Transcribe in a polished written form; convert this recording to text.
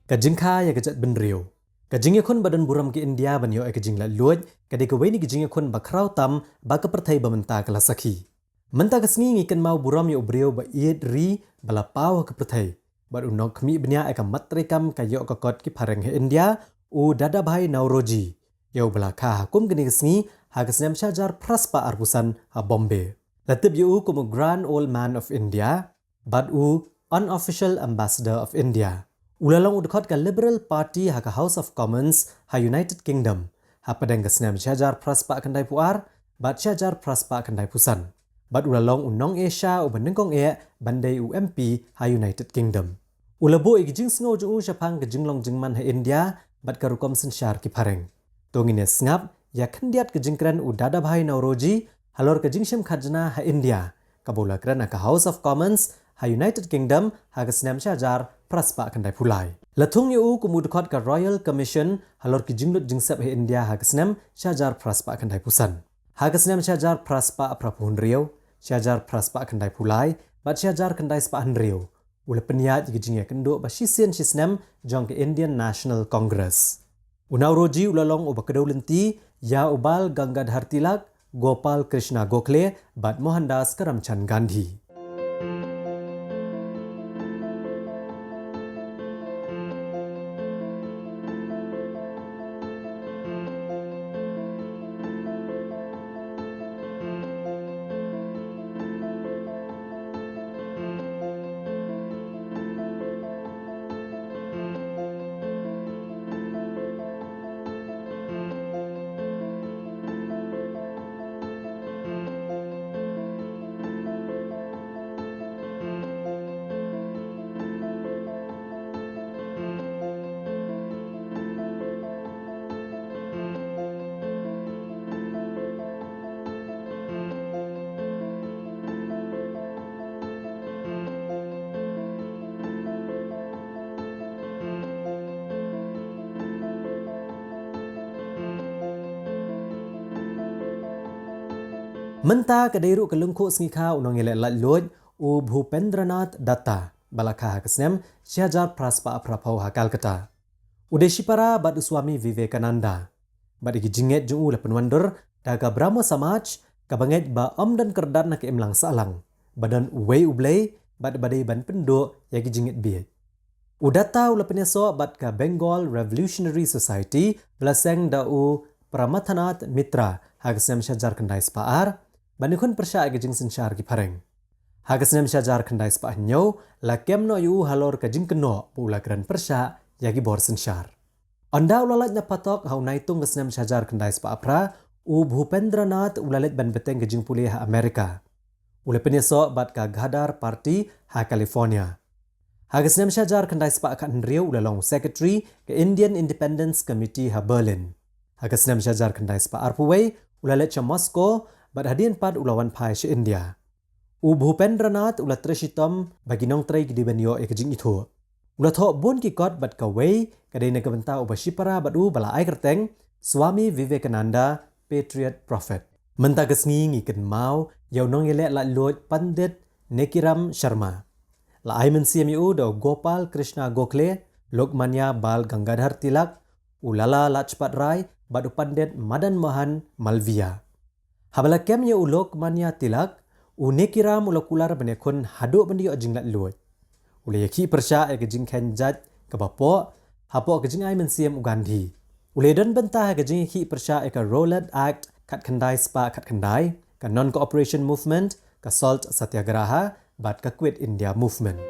Kajing kaya kajat benriu. Kajing yakun badan buram ke India banyo kajing la luoj kadai kaweni kajing yakun bakrau tam baka pertai bamenta kala sakhi. Menta kasngi ngikan mau buram yo brio ba iet ri bala paw ke pertai. Bat unok kami benya eka matrekam kayo kokot ki pareng he India u dada bhai Nauroji. Yo bala ka hakum gani kasngi hagasnam syajar praspa arbusan ha Bombay. Latib yo kumu Grand Old Man of India, bat u Unofficial Ambassador of India. Ulalong udkot ka Liberal Party ha ka House of Commons ha United Kingdom. Ha padang kasnam syajar praspa kandai puar, bat syajar praspa kandai pusan. Bat ulalong unong Asia u bandengkong bandai UMP ha United Kingdom. Ulabo igijing sngo jung syapang gejinglong jingman ha India, bat karukom sensyar ki pareng. Tongine sngap ya kendiat kejingkran u dada bhai Nauroji halor kejingsham khajna ha India. Kabula kran ha House of Commons ha United Kingdom ha kasnam syajar praspa kandai pulai. Latung yu kumudkot ka Royal Commission halor kejinglut jingsap ha India ha kasnam syajar praspa kandai pusan. Ha kasnam syajar praspa prapuhun riau, syajar praspa kandai pulai, bat syajar kandai spahan riau. Ula peniat igijingya kendo ba sisien sisnam jong ke Indian National Congress. Unauroji ulalong ubakadau lenti ya ubal Gangadhar Tilak, Gopal Krishna Gokhale, bat Mohandas Karamchand Gandhi. Menta kadairu kelungku sngikha unong ele lat loj u Bhupendranath Datta balakha hakasnem syajar praspa aprapau hakal kata. Udeshipara bad Swami Vivekananda. Bad igijinget jung ula penwandur daga Brahmo Samaj kabanget ba dan kerdan nak emlang salang. Badan uwei ublei bad badai ban pendo ya gijinget biet. Udata ula penyaso bad ka Bengal Revolutionary Society belaseng da u Pramathanath Mitra hakasnem syajar kendai spaar. Banikun persya agajing sensyar ki pareng. Hagasnem syajar kendai sepah nyo, lakem no yu halor kajing keno pula keran persya yagi bor sensyar. Anda ulalat na patok hau naitung gasnem syajar kendai sepah pra, u Bhupendranath ulalat ban beteng kajing pulih ha Amerika. Ule penyesok bat ka Ghadar Party ha California. Hagasnem syajar kendai sepah ka Andriu ulalong Secretary ke Indian Independence Committee ha Berlin. Hagasnem syajar kendai sepah arpuwei ulalat cha Moscow bat hadian pad ulawan pai she India. U Bhupendranath ulat treshitom bagi nong trai gidi banyo ekajing itu. Ulat ho bon ki kot bat kawei kadai na gabenta ubashipara bat u bala ai kerteng Swami Vivekananda Patriot Prophet. Menta gasngi ngiken mau yau nong yele la loj Pandit Nekiram Sharma. La ai mensiam yu do Gopal Krishna Gokhale, Lokmanya Bal Gangadhar Tilak, Ulala Lajpat Rai bat u Pandit Madan Mohan Malviya. Habala kem ye ulok manya Tilak, unekiram ulokular benekun haduk bendiyo jinglat luot. Ule yaki persya egajing kenjat kebapo, hapo egajing ay mensiam Gandhi. Ule don bentah egajing yaki persya eka Rowlatt Act kat kendai spa kat kendai, ka Non-Cooperation Movement, ka Salt Satyagraha, bat ka Quit India Movement.